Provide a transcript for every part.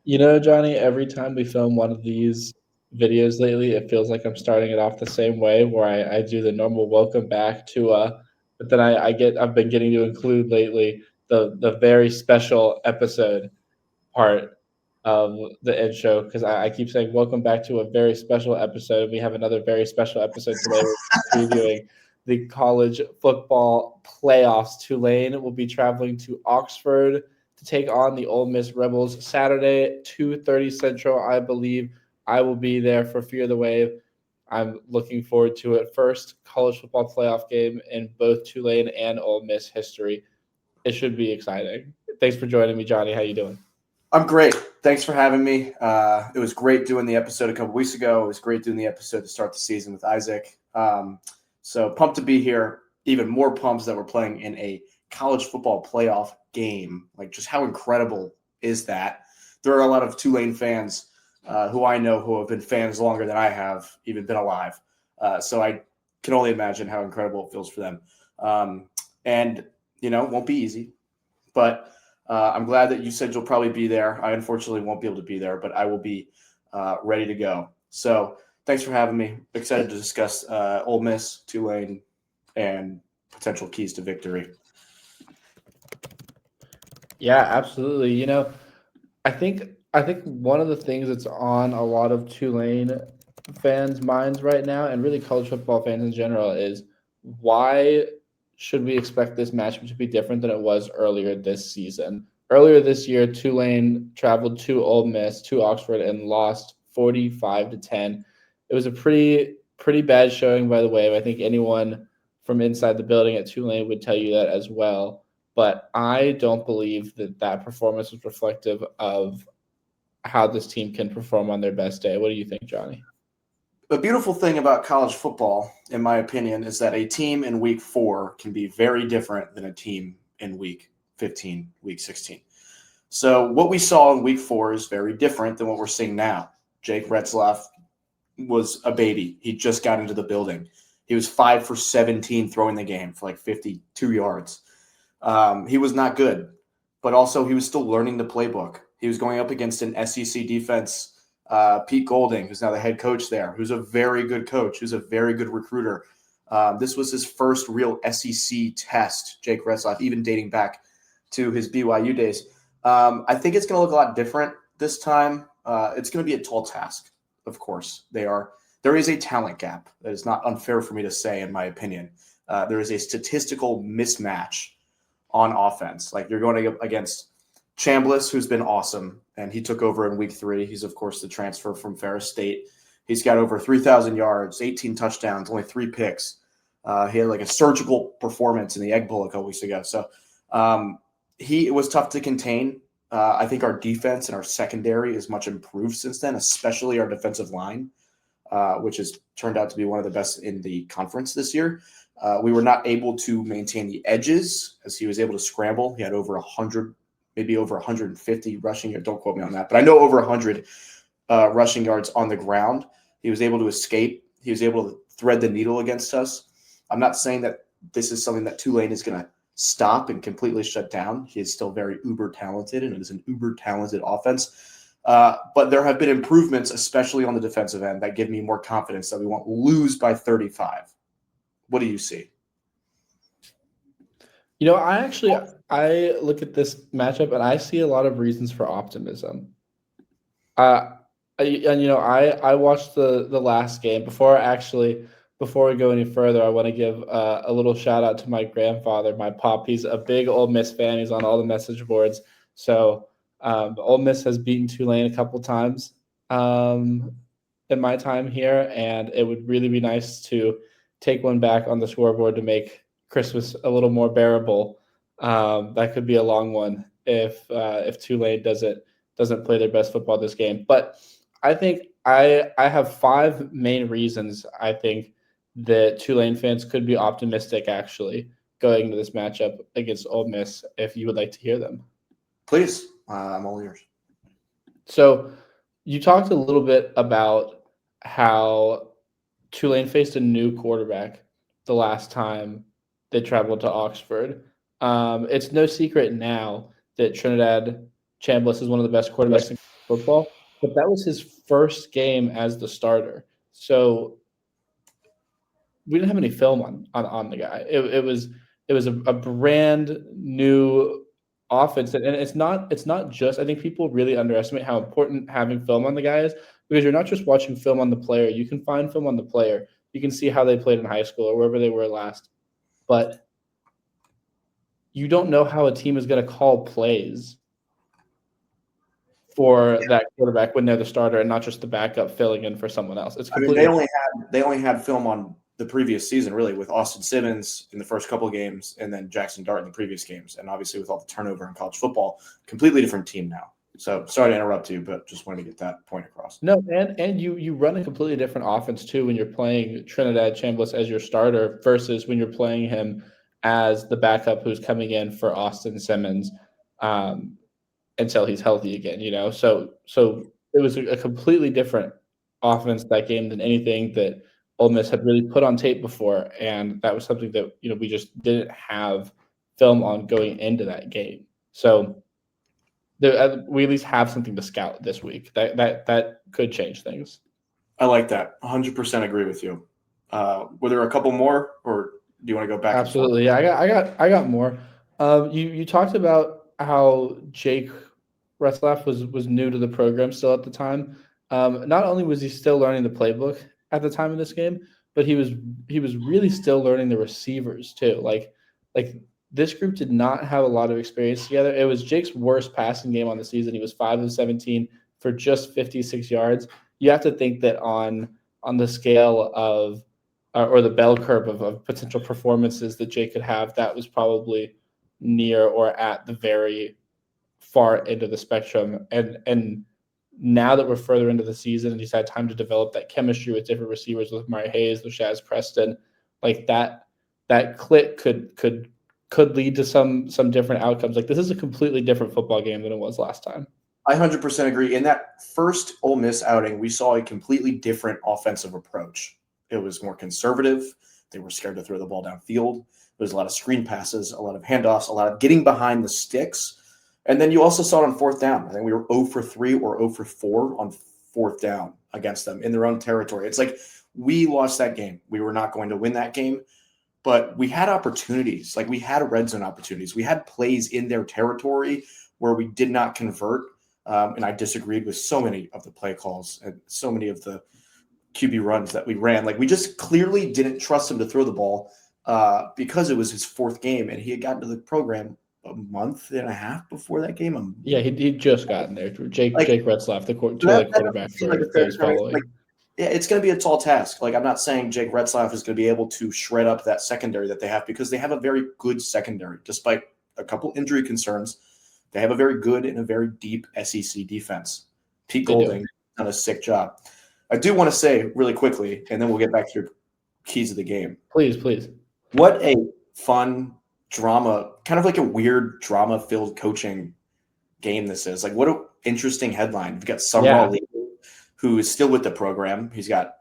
Johnny, every time we film one of these videos lately, it feels like I'm starting it off the same way, where I do the normal welcome back to but then I've been getting to include lately the very special episode part of the intro because I keep saying welcome back to a very special episode. We have another very special episode today. We're previewing the college football playoffs. Tulane will be traveling to Oxford to take on the Ole Miss Rebels Saturday, 2:30 Central, I believe. I will be there for Fear the Wave. I'm looking forward to it. First college football playoff game in both Tulane and Ole Miss history. It should be exciting. Thanks for joining me, Johnny. How you doing? I'm great. Thanks for having me. It was great doing the episode a couple weeks ago. It was great doing the episode to start the season with Isaac. So pumped to be here. Even more pumped that we're playing in a college football playoff game. Like, just how incredible is that? There are a lot of Tulane fans who I know who have been fans longer than I have even been alive. So I can only imagine how incredible it feels for them. And, it won't be easy. But I'm glad that you said you'll probably be there. I unfortunately won't be able to be there, but I will be ready to go. So thanks for having me. Excited to discuss Ole Miss, Tulane, and potential keys to victory. Yeah, absolutely. I think one of the things that's on a lot of Tulane fans' minds right now, and really college football fans in general, is why should we expect this matchup to be different than it was earlier this season? Earlier this year, Tulane traveled to Ole Miss, to Oxford, and lost 45-10. It was a pretty bad showing by the way. I think anyone from inside the building at Tulane would tell you that as well. But I don't believe that performance was reflective of how this team can perform on their best day. What do you think, Johnny? The beautiful thing about college football, in my opinion, is that a team in week 4 can be very different than a team in week 15, week 16. So what we saw in week 4 is very different than what we're seeing now. Jake Retzlaff was a baby. He just got into the building. He was 5 for 17 throwing the game for like 52 yards. He was not good, but also he was still learning the playbook. He was going up against an SEC defense, Pete Golding, who's now the head coach there, who's a very good coach, who's a very good recruiter. This was his first real SEC test, Jake Retzlaff, even dating back to his BYU days. I think it's going to look a lot different this time. It's going to be a tall task, of course. There is a talent gap. That is not unfair for me to say, in my opinion. There is a statistical mismatch on offense. Like, you're going against Chambliss, who's been awesome, and he took over in week 3. He's, of course, the transfer from Ferris State. He's got over 3,000 yards, 18 touchdowns, only 3 picks. He had like a surgical performance in the Egg Bowl a couple weeks ago. So it was tough to contain. I think our defense and our secondary is much improved since then, especially our defensive line, which has turned out to be one of the best in the conference this year. We were not able to maintain the edges as he was able to scramble. He had over 100, maybe over 150 rushing yards. Don't quote me on that, but I know over 100 rushing yards on the ground. He was able to escape. He was able to thread the needle against us. I'm not saying that this is something that Tulane is going to stop and completely shut down. He is still very uber talented, and it is an uber talented offense. But there have been improvements, especially on the defensive end, that give me more confidence that we won't lose by 35. What do you see? I look at this matchup and I see a lot of reasons for optimism. I watched the last game. Before we go any further, I want to give a little shout out to my grandfather, my pop. He's a big Ole Miss fan. He's on all the message boards. So Ole Miss has beaten Tulane a couple times in my time here, and it would really be nice to take one back on the scoreboard to make Christmas a little more bearable. That could be a long one if Tulane doesn't play their best football this game. But I think I have 5 main reasons I think that Tulane fans could be optimistic actually going into this matchup against Ole Miss. If you would like to hear them, please. I'm all ears. So you talked a little bit about how Tulane faced a new quarterback the last time they traveled to Oxford. It's no secret now that Trinidad Chambliss is one of the best quarterbacks football, but that was his first game as the starter. So we didn't have any film on the guy. It was a brand new offense, and it's not just. I think people really underestimate how important having film on the guy is because you're not just watching film on the player. You can find film on the player. You can see how they played in high school or wherever they were last, but you don't know how a team is going to call plays for that quarterback when they're the starter and not just the backup filling in for someone else. It's I mean, completely they only had film on the previous season, really, with Austin Simmons in the first couple of games, and then Jackson Dart in the previous games, and obviously with all the turnover in college football, completely different team now. So sorry to interrupt you, but just wanted to get that point across. No, and you run a completely different offense too when you're playing Trinidad Chambliss as your starter versus when you're playing him as the backup who's coming in for Austin Simmons um, until he's healthy again. So it was a completely different offense that game than anything that Ole Miss had really put on tape before, and that was something that we just didn't have film on going into that game. So we at least have something to scout this week. That could change things. I like that. 100% agree with you. Were there a couple more, or do you want to go back and forth? Absolutely, yeah. I got more. You talked about how Jake Retzlaff was new to the program still at the time. Not only was he still learning the playbook at the time of this game, but he was really still learning the receivers too. Like this group did not have a lot of experience together. It was Jake's worst passing game on the season. He was 5 of 17 for just 56 yards. You have to think that on the scale of or the bell curve of potential performances that Jake could have, that was probably near or at the very far end of the spectrum. And now that we're further into the season and he's had time to develop that chemistry with different receivers, with Mari Hayes, with Shaz Preston, like that click could lead to some different outcomes. Like this is a completely different football game than it was last time. I 100% agree. In that first Ole Miss outing, we saw a completely different offensive approach. It was more conservative. They were scared to throw the ball downfield. There was a lot of screen passes, a lot of handoffs, a lot of getting behind the sticks. And then you also saw it on fourth down. I think we were 0 for 3 or 0 for 4 on fourth down against them in their own territory. It's like we lost that game. We were not going to win that game, but we had opportunities. Like we had red zone opportunities. We had plays in their territory where we did not convert. And I disagreed with so many of the play calls and so many of the QB runs that we ran. Like we just clearly didn't trust him to throw the ball because it was his fourth game and he had gotten to the program a month and a half before that game. Yeah, he'd just gotten there. Jake Retzlaff, the quarterback for like those following. like, yeah, it's going to be a tall task. Like I'm not saying Jake Retzlaff is going to be able to shred up that secondary that they have because they have a very good secondary, despite a couple injury concerns. They have a very good and a very deep SEC defense. Pete Golding done a sick job. I do want to say really quickly, and then we'll get back to your keys of the game. Please. What a fun drama, kind of like a weird drama-filled coaching game this is. Like what an interesting headline. You've got Summerall Lee, who is still with the program. He's got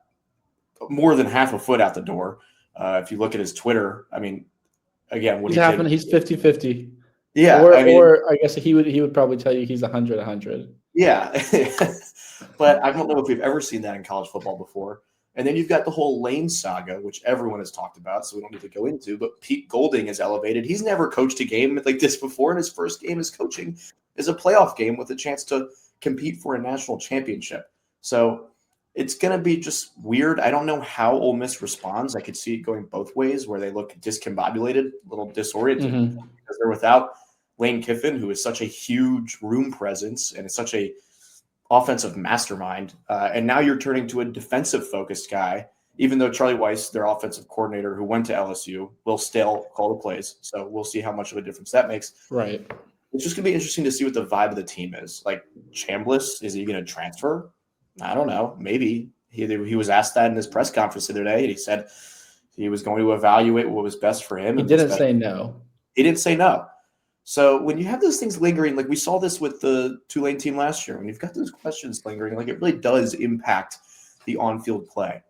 more than half a foot out the door. If you look at his Twitter, I mean, again, what he's 50-50. Yeah, or I guess he would probably tell you he's 100-100. Yeah, but I don't know if we've ever seen that in college football before. And then you've got the whole Lane saga, which everyone has talked about, so we don't need to go into. But Pete Golding is elevated. He's never coached a game like this before, and his first game as coaching is a playoff game with a chance to compete for a national championship. So it's going to be just weird. I don't know how Ole Miss responds. I could see it going both ways, where they look discombobulated, a little disoriented, because they're without Lane Kiffin, who is such a huge room presence and is such a offensive mastermind. And now you're turning to a defensive-focused guy, even though Charlie Weiss, their offensive coordinator who went to LSU, will still call the plays. So we'll see how much of a difference that makes. Right. It's just going to be interesting to see what the vibe of the team is. Like Chambliss, is he going to transfer? I don't know. Maybe. He was asked that in his press conference the other day, and he said he was going to evaluate what was best for him. He didn't say no. He didn't say no. So when you have those things lingering, like we saw this with the Tulane team last year, when you've got those questions lingering, like it really does impact the on-field play.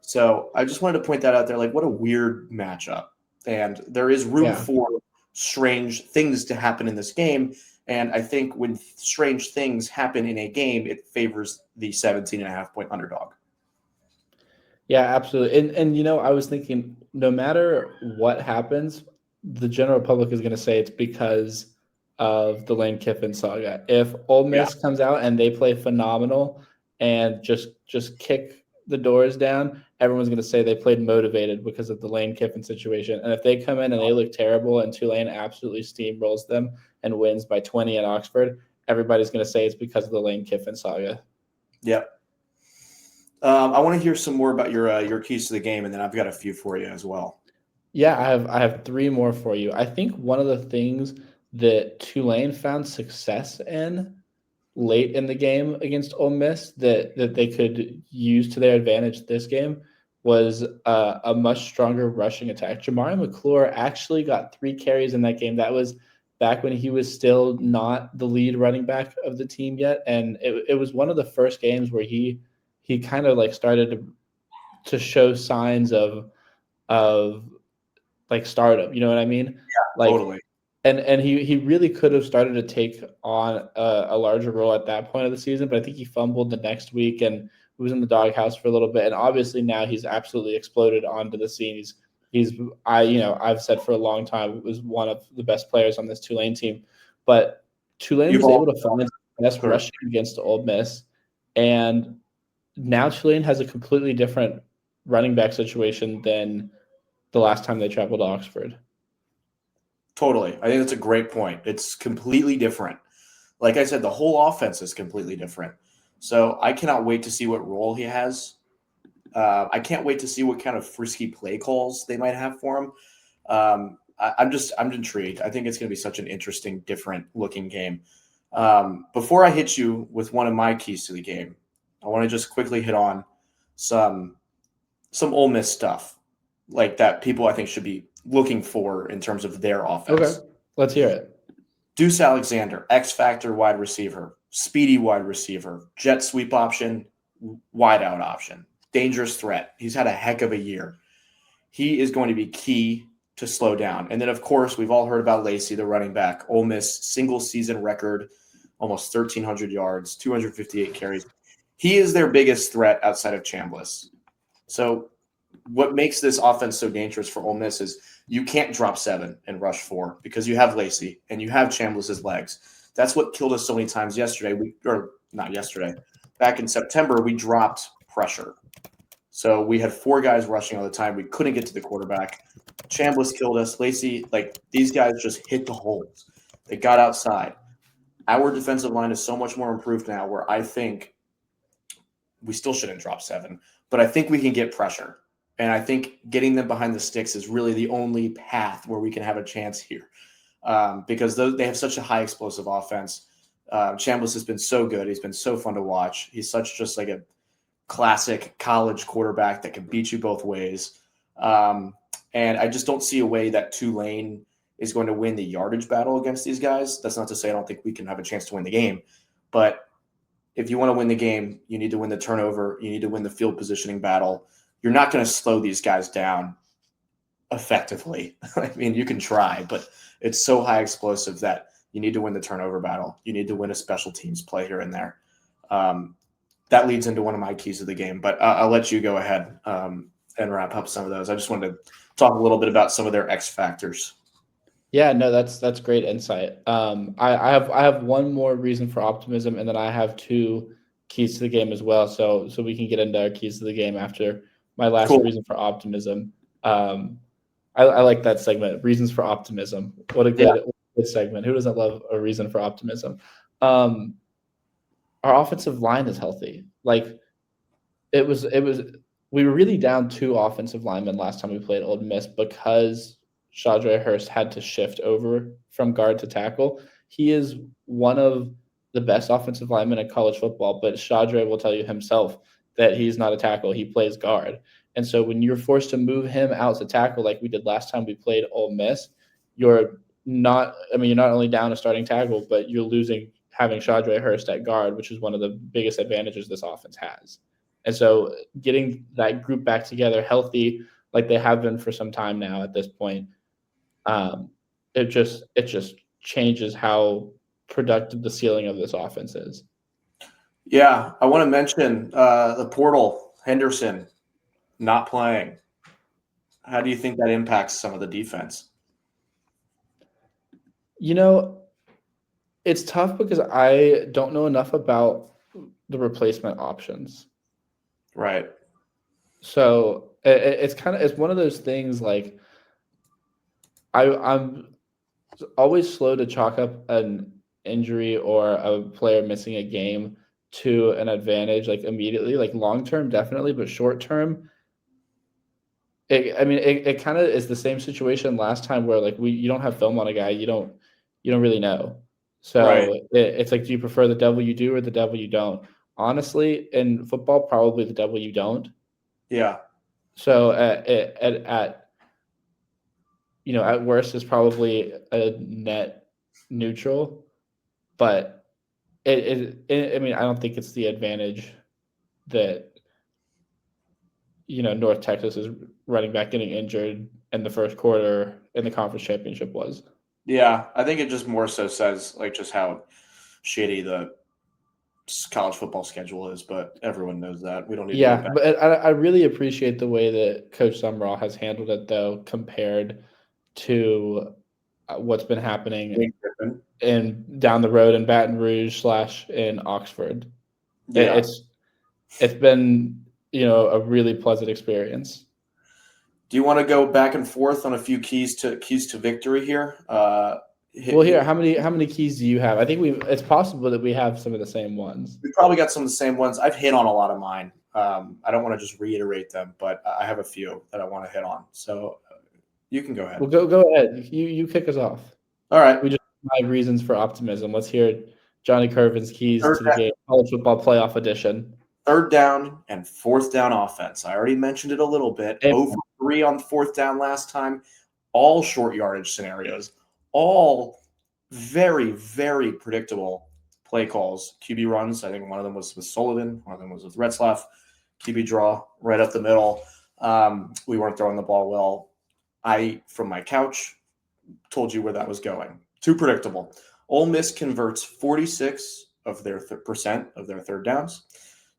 So I just wanted to point that out there, like what a weird matchup. And there is room for strange things to happen in this game. And I think when strange things happen in a game, it favors the 17.5-point underdog. Yeah, absolutely. And I was thinking, no matter what happens, the general public is going to say it's because of the Lane Kiffin saga. If Ole Yeah. Miss comes out and they play phenomenal and just kick the doors down, everyone's going to say they played motivated because of the Lane Kiffin situation. And if they come in and they look terrible and Tulane absolutely steamrolls them and wins by 20 at Oxford, everybody's going to say it's because of the Lane Kiffin saga. Yep. I want to hear some more about your keys to the game, and then I've got a few for you as well. Yeah, I have three more for you. I think one of the things that Tulane found success in late in the game against Ole Miss that they could use to their advantage this game was a much stronger rushing attack. Jamari McClure actually got 3 carries in that game. That was back when he was still not the lead running back of the team yet, and it was one of the first games where he kind of like started to show signs of like stardom. You know what I mean? Like, Totally. and he really could have started to take on a larger role at that point of the season, but I think he fumbled the next week and was in the doghouse for a little bit. And obviously now he's absolutely exploded onto the scene. I've said for a long time was one of the best players on this Tulane team, but Tulane You've was able all to find best rushing against Ole Miss, and now Tulane has a completely different running back situation than the last time they traveled to Oxford. Totally. I think that's a great point. It's completely different. Like I said, the whole offense is completely different. So I cannot wait to see what role he has. I can't wait to see what kind of frisky play calls they might have for him. I'm intrigued. I think it's going to be such an interesting, different looking game. Before I hit you with one of my keys to the game, I want to just quickly hit on some Ole Miss stuff like that people I think should be looking for in terms of their offense. Okay, let's hear it. Deuce Alexander, X Factor wide receiver, speedy wide receiver, jet sweep option, wide out option, dangerous threat. He's had a heck of a year. He is going to be key to slow down. And then, of course, we've all heard about Lacey, the running back. Ole Miss single season record, almost 1,300 yards, 258 carries. He is their biggest threat outside of Chambliss. So what makes this offense so dangerous for Ole Miss is you can't drop 7 and rush 4 because you have Lacey and you have Chambliss's legs. That's what killed us so many times yesterday. Back in September, we dropped pressure. So we had 4 guys rushing all the time. We couldn't get to the quarterback. Chambliss killed us. Lacey, these guys just hit the holes. They got outside. Our defensive line is so much more improved now where I think we still shouldn't drop 7, but I think we can get pressure. And I think getting them behind the sticks is really the only path where we can have a chance here because they have such a high explosive offense. Chambliss has been so good. He's been so fun to watch. He's such just like a classic college quarterback that can beat you both ways. And I just don't see a way that Tulane is going to win the yardage battle against these guys. That's not to say I don't think we can have a chance to win the game. But if you want to win the game, you need to win the turnover. You need to win the field positioning battle. You're not going to slow these guys down effectively. I mean, you can try, but it's so high explosive that you need to win the turnover battle. You need to win a special teams play here and there. That leads into one of my keys of the game, but I'll let you go ahead and wrap up some of those. I just wanted to talk a little bit about some of their X factors. Yeah, no, that's great insight. I have one more reason for optimism, and then I have 2 keys to the game as well. So we can get into our keys to the game after my last reason for optimism. I like that segment, reasons for optimism. What a good segment. Who doesn't love a reason for optimism? Our offensive line is healthy. We were really down 2 offensive linemen last time we played Ole Miss because Shadre Hurst had to shift over from guard to tackle. He is one of the best offensive linemen in college football, but Shadre will tell you himself that he's not a tackle. He plays guard. And so when you're forced to move him out to tackle like we did last time we played Ole Miss, you're not only down a starting tackle, but you're losing having Shadre Hurst at guard, which is one of the biggest advantages this offense has. And so getting that group back together healthy, like they have been for some time now at this point, it just changes how productive the ceiling of this offense is. Yeah, I want to mention the portal, Henderson, not playing. How do you think that impacts some of the defense? It's tough because I don't know enough about the replacement options. Right. So it's one of those things like I'm always slow to chalk up an injury or a player missing a game to an advantage like immediately. Like long term, definitely, but short term, it kind of is the same situation last time where like you don't have film on a guy, you don't really know. Right. So it's like, do you prefer the devil you do or the devil you don't? Honestly, in football, probably the devil you don't. Yeah. So at worst is probably a net neutral, but I mean, I don't think it's the advantage that North Texas's running back getting injured in the first quarter in the conference championship was. Yeah, I think it just more so says like just how shitty the college football schedule is, but everyone knows that. We don't need to go Yeah, back. but I really appreciate the way that Coach Summerall has handled it, though, compared to what's been happening in down the road in Baton Rouge / in Oxford. Yeah. It's been a really pleasant experience. Do you want to go back and forth on a few keys to victory here? Here, how many keys do you have? I think it's possible that we have some of the same ones. We probably got some of the same ones. I've hit on a lot of mine. I don't want to just reiterate them, but I have a few that I want to hit on. So you can go ahead. Well, go ahead. You kick us off. All right. We just have reasons for optimism. Let's hear Johnny Kirven's keys to the game, college football playoff edition. Third down and fourth down offense. I already mentioned it a little bit. Over 3 on fourth down last time. All short yardage scenarios. All very, very predictable play calls. QB runs. I think one of them was with Sullivan. One of them was with Retzlaff. QB draw right up the middle. We weren't throwing the ball well. I, from my couch, told you where that was going. Too predictable. Ole Miss converts 46% of their third downs.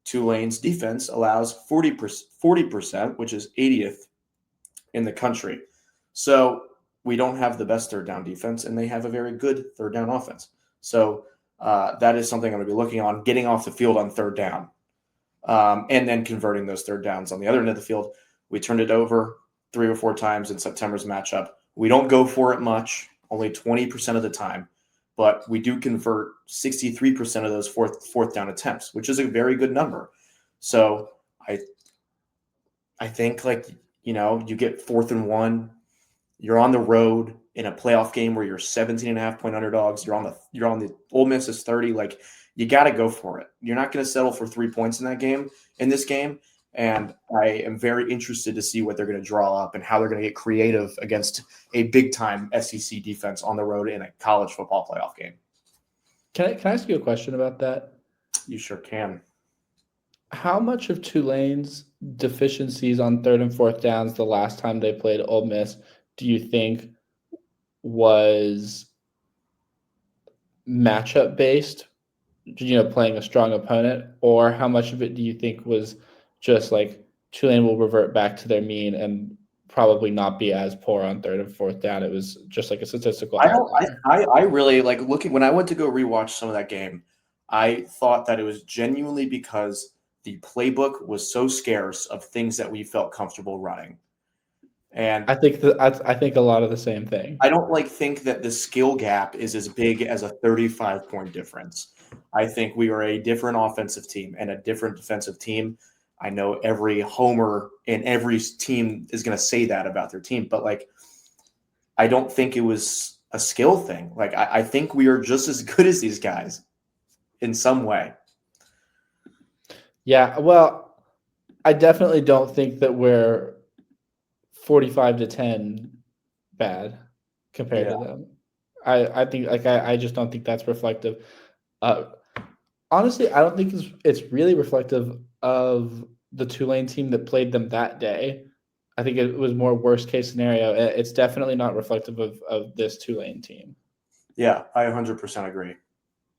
Tulane's defense allows 40%, which is 80th in the country. So we don't have the best third down defense, and they have a very good third down offense. So that is something I'm going to be looking on, getting off the field on third down, and then converting those third downs on the other end of the field. We turned it over 3 or 4 times in September's matchup. We don't go for it much, only 20% of the time, but we do convert 63% of those fourth down attempts, which is a very good number. So I think you get 4th and 1, you're on the road in a playoff game where you're 17.5-point underdogs. You're on the Ole Miss is 30. Like, you got to go for it. You're not going to settle for 3 points in this game. And I am very interested to see what they're going to draw up and how they're going to get creative against a big-time SEC defense on the road in a college football playoff game. Can I ask you a question about that? You sure can. How much of Tulane's deficiencies on third and fourth downs the last time they played Ole Miss do you think was matchup based, playing a strong opponent, or how much of it do you think was just like Tulane will revert back to their mean and probably not be as poor on third and fourth down? It was just like a statistical outlier. I really like looking when I went to go rewatch some of that game. I thought that it was genuinely because the playbook was so scarce of things that we felt comfortable running. And I think a lot of the same thing. I don't think that the skill gap is as big as a 35-point difference. I think we are a different offensive team and a different defensive team. I know every homer in every team is going to say that about their team, but I don't think it was a skill thing. I think we are just as good as these guys in some way. Yeah, well, I definitely don't think that we're 45-10 bad compared to them. I think I just don't think that's reflective. Honestly, I don't think it's really reflective of the Tulane team that played them that day. I think it was more worst case scenario. It's definitely not reflective of this Tulane team. Yeah, I 100% agree.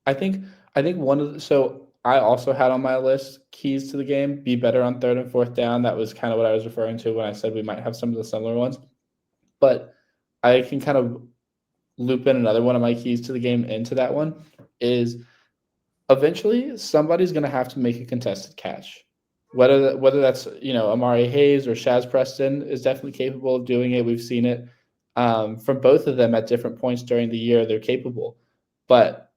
I think one of the, so I also had on my list keys to the game, be better on third and fourth down. That was kind of what I was referring to when I said we might have some of the similar ones. But I can kind of loop in another one of my keys to the game into that one is eventually somebody's going to have to make a contested catch. Whether that's, Amari Hayes or Shaz Preston is definitely capable of doing it. We've seen it from both of them at different points during the year. They're capable. But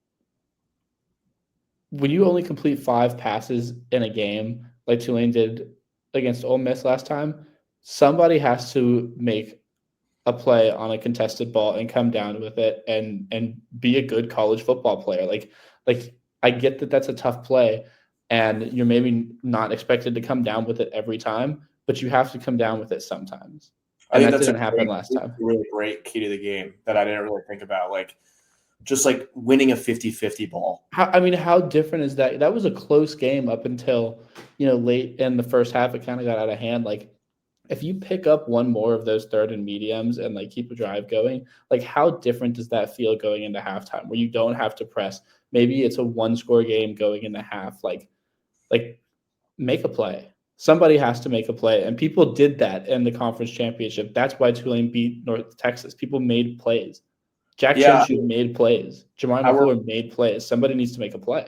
when you only complete 5 passes in a game like Tulane did against Ole Miss last time, somebody has to make a play on a contested ball and come down with it and be a good college football player. Like I get that that's a tough play and you're maybe not expected to come down with it every time, but you have to come down with it sometimes. I And think that that's a didn't happen last time. really great key to the game that I didn't really think about. Like, just like winning a 50-50 ball. How different is that? That was a close game up until, late in the first half. It kind of got out of hand. Like, if you pick up one more of those third and mediums and like keep a drive going, like how different does that feel going into halftime where you don't have to press? Maybe it's a 1-score game going into half. Like make a play. Somebody has to make a play. And people did that in the conference championship. That's why Tulane beat North Texas. People made plays. Jack Yeah, Chenshu made plays. Jemar I McClure made plays. Somebody needs to make a play.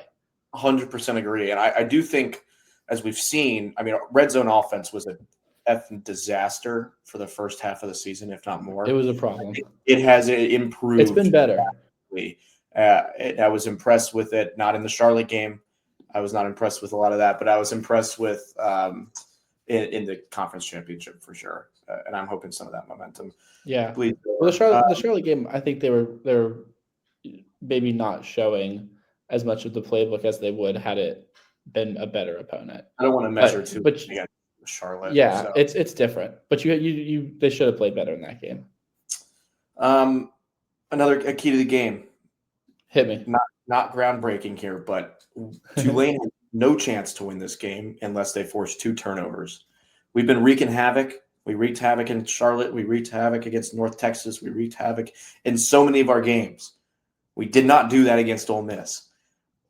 100% agree. And I do think, as we've seen, I mean, red zone offense was a effing disaster for the first half of the season, if not more. It was a problem. It has improved. It's been better. I was impressed with it, not in the Charlotte game. I was not impressed with a lot of that, but I was impressed with in the conference championship for sure. And I'm hoping some of that momentum. Yeah. Bleeds Well, over. the Charlotte game, I think they were maybe not showing as much of the playbook as they would had it been a better opponent. I don't want to measure too But against Charlotte. yeah, So. it's different. But they should have played better in that game. A key to the game. Hit me. Not groundbreaking here, but Tulane has no chance to win this game unless they force 2 turnovers. We've been wreaking havoc. We wreaked havoc in Charlotte. We wreaked havoc against North Texas. We wreaked havoc in so many of our games. We did not do that against Ole Miss.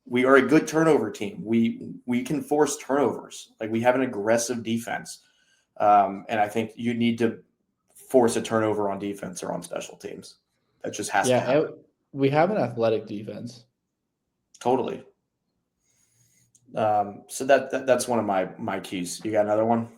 We are a good turnover team. We can force turnovers. Like, we have an aggressive defense. And I think you need to force a turnover on defense or on special teams. That just has to happen. We have an athletic defense. Totally. So that's one of my keys. You got another one?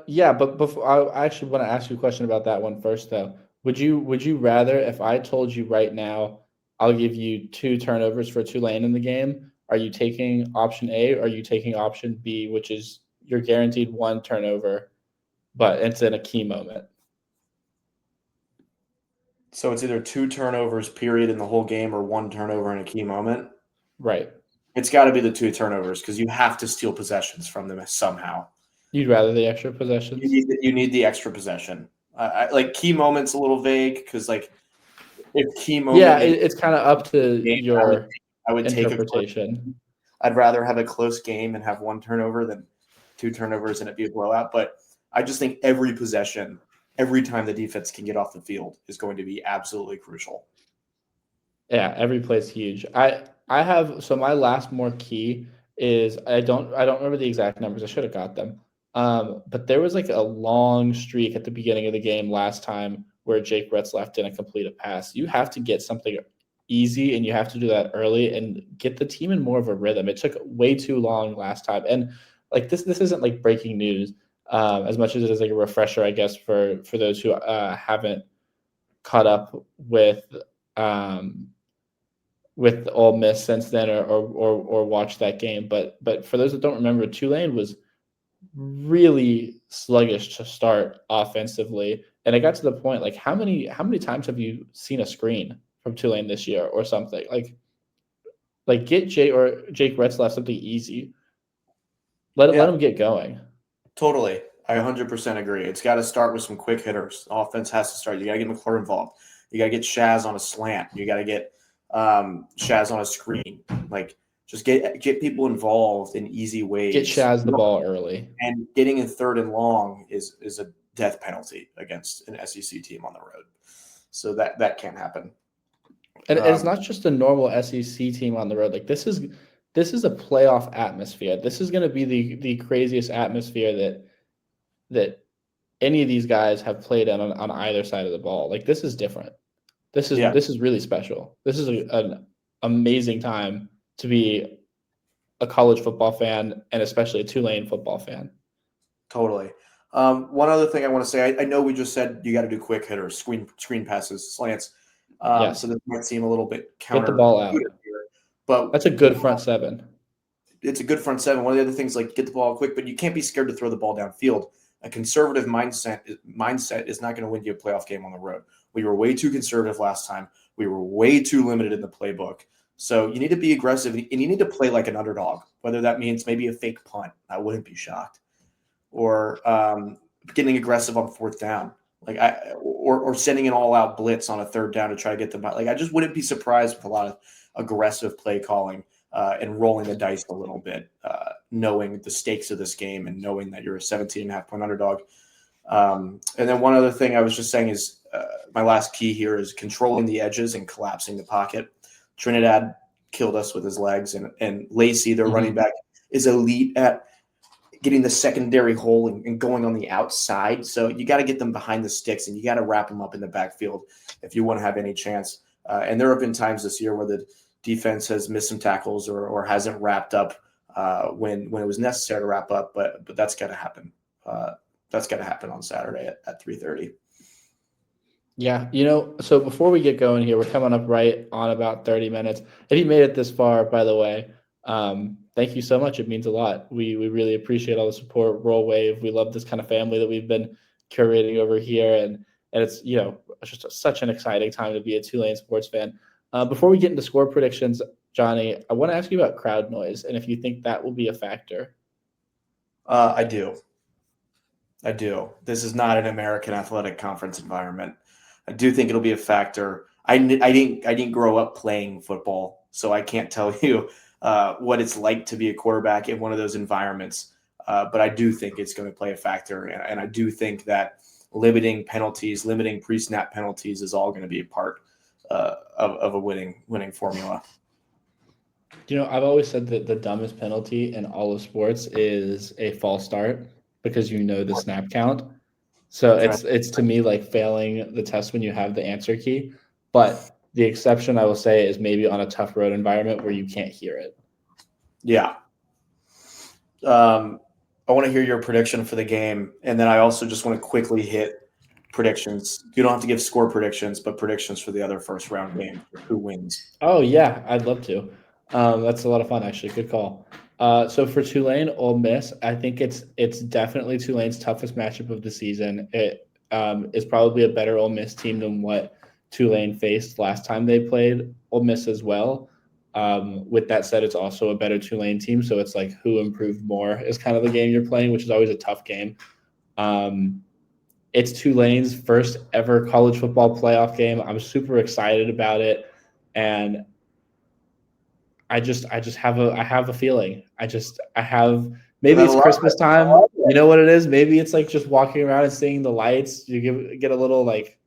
Yeah, but before I actually want to ask you a question about that one first, though. Would you rather, if I told you right now, I'll give you 2 turnovers for Tulane in the game, are you taking option A or are you taking option B, which is you're guaranteed 1 turnover, but it's in a key moment? So it's either 2 turnovers, period, in the whole game or 1 turnover in a key moment? Right. It's got to be the 2 turnovers because you have to steal possessions from them somehow. You'd rather the extra possessions? You need the extra possession. I like key moments a little vague because, like, if key moment. Yeah, it's kind of up to your I would interpretation. I'd rather have a close game and have 1 turnover than 2 turnovers and it be a blowout. But I just think every possession, every time the defense can get off the field, is going to be absolutely crucial. Yeah, every play is huge. I have, so my last more key is I don't remember the exact numbers. I should have got them. But there was like a long streak at the beginning of the game last time where Jake Retzlaff didn't complete a pass. You have to get something easy and you have to do that early and get the team in more of a rhythm. It took way too long last time. And like this isn't like breaking news as much as it is like a refresher, I guess, for those who haven't caught up with Ole Miss since then or watched that game. But for those that don't remember, Tulane was really sluggish to start offensively. And it got to the point, like, how many times have you seen a screen from Tulane this year or something? Like get Jake Retzlaff something easy. Let him get going. Totally. I 100% agree. It's got to start with some quick hitters. Offense has to start. You got to get McClure involved. You got to get Shaz on a slant. You got to get Shaz on a screen. Like, just get people involved in easy ways. Get Shaz the ball early. And getting in 3rd and long is a death penalty against an SEC team on the road. So that can't happen. And it's not just a normal SEC team on the road. Like this is a playoff atmosphere. This is going to be the craziest atmosphere that any of these guys have played on either side of the ball. Like this is different. This is really special. This is an amazing time to be a college football fan and especially a Tulane football fan. Totally. One other thing I want to say, I know we just said you got to do quick hitters, screen passes, slants. Yes. So this might seem a little bit Get the ball out. But that's a good front seven. It's a good front seven. One of the other things, like get the ball quick, but you can't be scared to throw the ball downfield. A conservative mindset is not going to win you a playoff game on the road. We were way too conservative last time. We were way too limited in the playbook. So you need to be aggressive, and you need to play like an underdog, whether that means maybe a fake punt. I wouldn't be shocked. Or getting aggressive on fourth down, or sending an all-out blitz on a third down to try to get them. Like I just wouldn't be surprised with a lot of aggressive play calling and rolling the dice a little bit, knowing the stakes of this game and knowing that you're a 17.5-point underdog. And then one other thing I was just saying is my last key here is controlling the edges and collapsing the pocket. Trinidad killed us with his legs, and Lacey, their running back, is elite at getting the secondary hole and going on the outside. So you got to get them behind the sticks, and you got to wrap them up in the backfield if you want to have any chance. And there have been times this year where the defense has missed some tackles or hasn't wrapped up when it was necessary to wrap up. But that's got to happen. That's got to happen on Saturday at 3:30. Yeah, so before we get going here, we're coming up right on about 30 minutes. If you made it this far, by the way, thank you so much. It means a lot. We really appreciate all the support. Roll Wave. We love this kind of family that we've been curating over here, and it's just such an exciting time to be a Tulane sports fan. Before we get into score predictions, Johnny, I want to ask you about crowd noise and if you think that will be a factor. I do. This is not an American Athletic Conference environment. I do think it'll be a factor. I didn't grow up playing football, so I can't tell you what it's like to be a quarterback in one of those environments. But I do think it's going to play a factor, and I do think that limiting penalties, limiting pre-snap penalties is all going to be a part of a winning formula. I've always said that the dumbest penalty in all of sports is a false start because the snap count. So it's to me like failing the test when you have the answer key. But the exception I will say is maybe on a tough road environment where you can't hear it. Yeah. I want to hear your prediction for the game. And then I also just want to quickly hit predictions. You don't have to give score predictions, but predictions for the other first round game. Who wins? Oh, yeah, I'd love to. That's a lot of fun, actually. Good call. So for Tulane, Ole Miss, I think it's definitely Tulane's toughest matchup of the season. It is probably a better Ole Miss team than what Tulane faced last time they played Ole Miss as well. With that said, it's also a better Tulane team, so it's like who improved more is kind of the game you're playing, which is always a tough game. It's Tulane's first ever college football playoff game. I'm super excited about it, and I just have a feeling. Maybe it's Christmas time. You know what it is? Maybe it's like just walking around and seeing the lights. You get a little like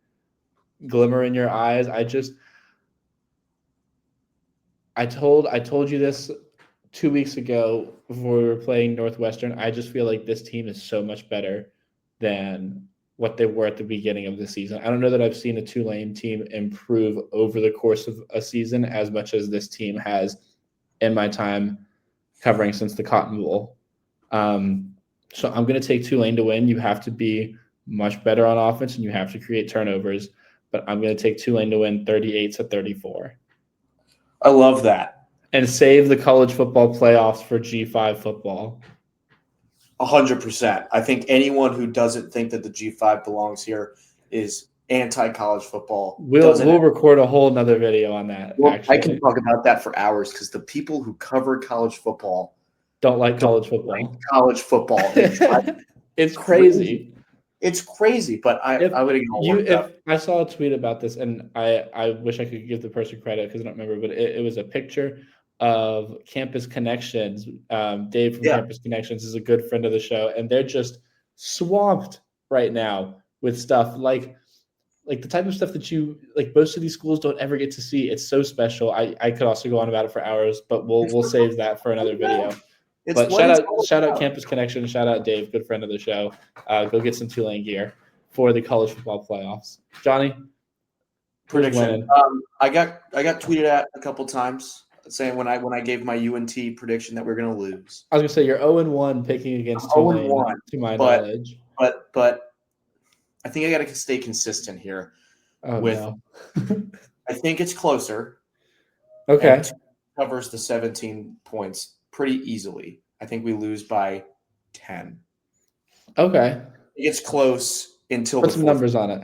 glimmer in your eyes. I told you this 2 weeks ago before we were playing Northwestern. I just feel like this team is so much better than what they were at the beginning of the season. I don't know that I've seen a Tulane team improve over the course of a season as much as this team has in my time covering since the Cotton Bowl. So I'm going to take Tulane to win. You have to be much better on offense and you have to create turnovers, but I'm going to take Tulane to win 38-34. I love that. And save the college football playoffs for G5 football. 100%. I think anyone who doesn't think that the G5 belongs here is anti-college football. We'll record a whole nother video on that. Well, I can talk about that for hours because the people who cover college football don't like college football. It's crazy. It's crazy, but I would ignore if I saw a tweet about this, and I wish I could give the person credit because I don't remember, but it was a picture of Campus Connections. Dave from Campus Connections is a good friend of the show, and they're just swamped right now with stuff like like the type of stuff that you like most of these schools don't ever get to see. It's so special. I could also go on about it for hours, but we'll save that for another video. It's But what it's all shout out about. Campus Connection, shout out Dave, good friend of the show. Go get some Tulane gear for the college football playoffs. Johnny, who's Prediction. winning? I got tweeted at a couple times saying when I gave my UNT prediction that we're going to lose. I was gonna say you're 0-1 picking against Tulane, 0-1, to my but- knowledge. But I think I got to stay consistent here. Oh with no. I think it's closer. Okay. And covers the 17 points pretty easily. I think we lose by 10. Okay. It's close until Put the some fourth. numbers on it.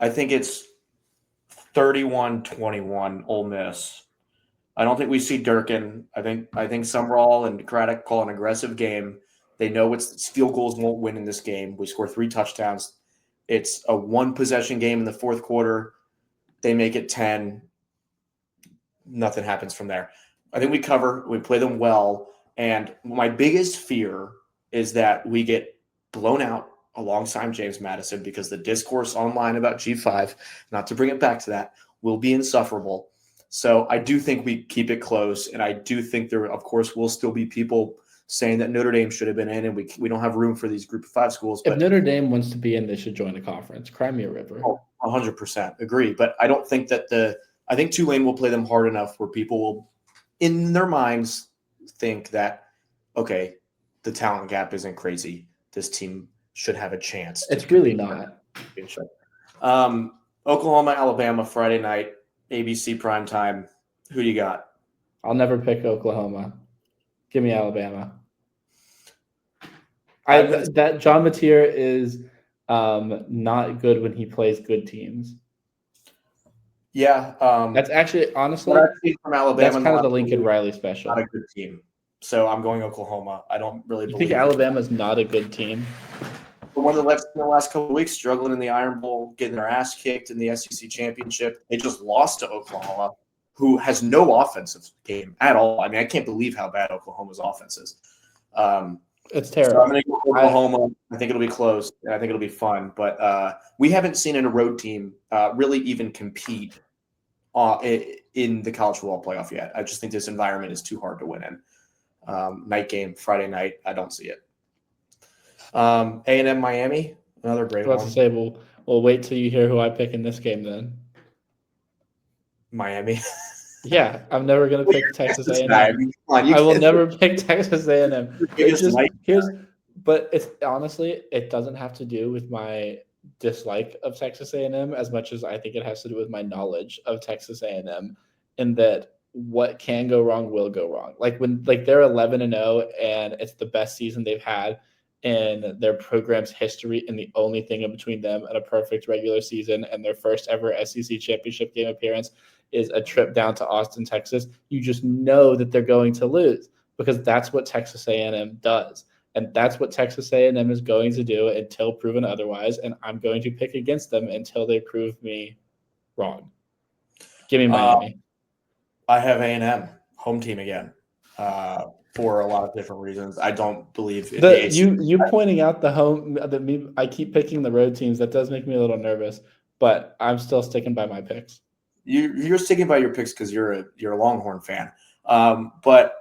I think it's 31-21 Ole Miss. I don't think we see Durkin. I think Summerall and Craddock call an aggressive game. They know it's field goals won't win in this game. We score 3 touchdowns. It's a 1-possession game in the fourth quarter. They make it 10. Nothing happens from there. I think we cover. We play them well. And my biggest fear is that we get blown out alongside James Madison because the discourse online about G5, not to bring it back to that, will be insufferable. So I do think we keep it close. And I do think there, of course, will still be people saying that Notre Dame should have been in and we don't have room for these group of 5 schools. If Notre Dame wants to be in, they should join the conference. Cry me a river. 100% agree. But I don't think that I think Tulane will play them hard enough where people will, in their minds, think that, okay, the talent gap isn't crazy. This team should have a chance. It's really not. Oklahoma, Alabama, Friday night, ABC primetime. Who do you got? I'll never pick Oklahoma. Give me Alabama. That John Mateer is not good when he plays good teams. Yeah, that's actually honestly what I've seen from Alabama. That's kind of the Lincoln Riley special. Not a good team, so I'm going Oklahoma. I don't really think Alabama's not a good team. But when the last couple of weeks struggling in the Iron Bowl, getting their ass kicked in the SEC championship, they just lost to Oklahoma, who has no offensive game at all. I mean, I can't believe how bad Oklahoma's offense is. It's terrible. So I'm going to go Oklahoma. I think it'll be close, and I think it'll be fun. But we haven't seen a road team really even compete in the college football playoff yet. I just think this environment is too hard to win in. Night game, Friday night, I don't see it. A&M Miami, another great one. I was about to say, we'll wait till you hear who I pick in this game then. Miami. Yeah, I'm never going to pick Texas A&M. I will never pick Texas A&M. But it's honestly, it doesn't have to do with my dislike of Texas A&M as much as I think it has to do with my knowledge of Texas A&M, in that what can go wrong will go wrong. Like when they're 11-0 and it's the best season they've had in their program's history, and the only thing in between them and a perfect regular season and their first ever SEC championship game appearance is a trip down to Austin, Texas. You just know that they're going to lose because that's what Texas A&M does. And that's what Texas A&M is going to do until proven otherwise. And I'm going to pick against them until they prove me wrong. Give me Miami. I have A&M, home team again, for a lot of different reasons. I don't believe in the you pointing out the home. I keep picking the road teams. That does make me a little nervous, but I'm still sticking by my picks. You're sticking by your picks because you're a Longhorn fan. But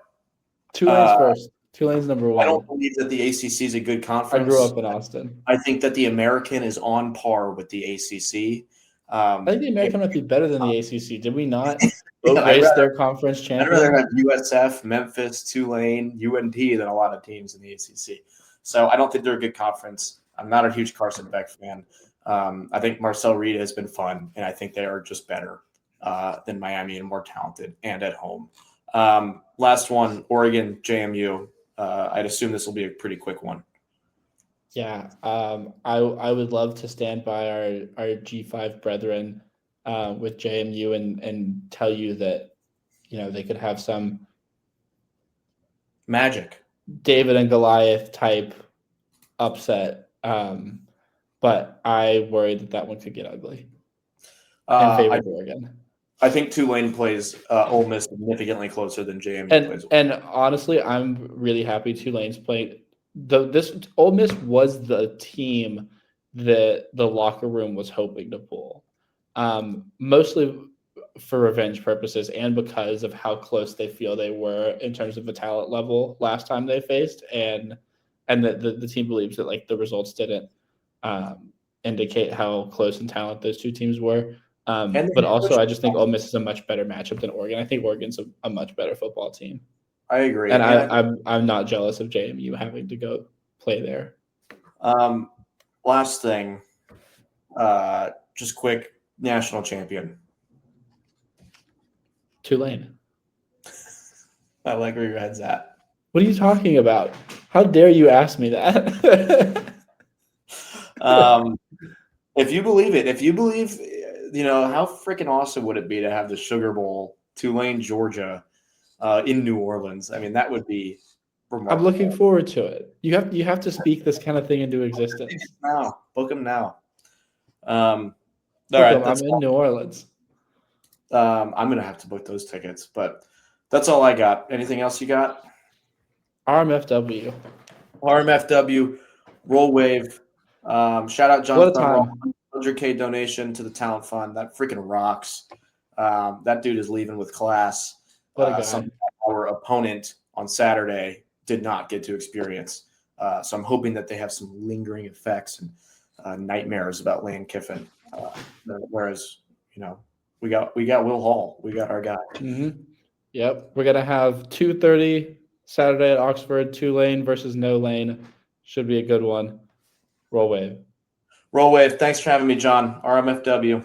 Tulane's first. Tulane's number 1. I don't believe that the ACC is a good conference. I grew up in Austin. I think that the American is on par with the ACC. I think the American might be better than the ACC. Did we not raise their conference champion? I'd rather have USF, Memphis, Tulane, UNT than a lot of teams in the ACC. So I don't think they're a good conference. I'm not a huge Carson Beck fan. I think Marcel Reed has been fun, and I think they are just better than Miami and more talented and at home. Last one, Oregon, JMU. I'd assume this will be a pretty quick one. Yeah, I would love to stand by our G5 brethren with JMU and tell you that, they could have some magic, David and Goliath type upset. But I worry that one could get ugly in favor of Oregon. I think Tulane plays Ole Miss significantly closer than JMU plays. And honestly, I'm really happy Tulane's playing. This Ole Miss was the team that the locker room was hoping to pull. Mostly for revenge purposes and because of how close they feel they were in terms of the talent level last time they faced, and the team believes that like the results didn't indicate how close in talent those two teams were. But also, I just think Ole Miss is a much better matchup than Oregon. I think Oregon's a much better football team. I agree, and I'm not jealous of JMU having to go play there. Last thing, just quick, national champion. Tulane. I like where your head's at. What are you talking about? How dare you ask me that? If you believe it, how freaking awesome would it be to have the Sugar Bowl, Tulane, Georgia, in New Orleans? I mean, that would be remarkable. I'm looking forward to it. You have to speak this kind of thing into existence. Book them now. All right, I'm in New Orleans. I'm gonna have to book those tickets, but that's all I got. Anything else you got? RMFW. Roll Wave. Shout out John. What a time. 100K donation to the talent fund. That freaking rocks. That dude is leaving with class. What a guy. Our opponent on Saturday did not get to experience. So I'm hoping that they have some lingering effects and nightmares about Lane Kiffin. Whereas, we got Will Hall. We got our guy. Mm-hmm. Yep. We're going to have 2:30 Saturday at Oxford, Tulane versus No Lane. Should be a good one. Roll Wave. Roll Wave. Thanks for having me, John. RMFW.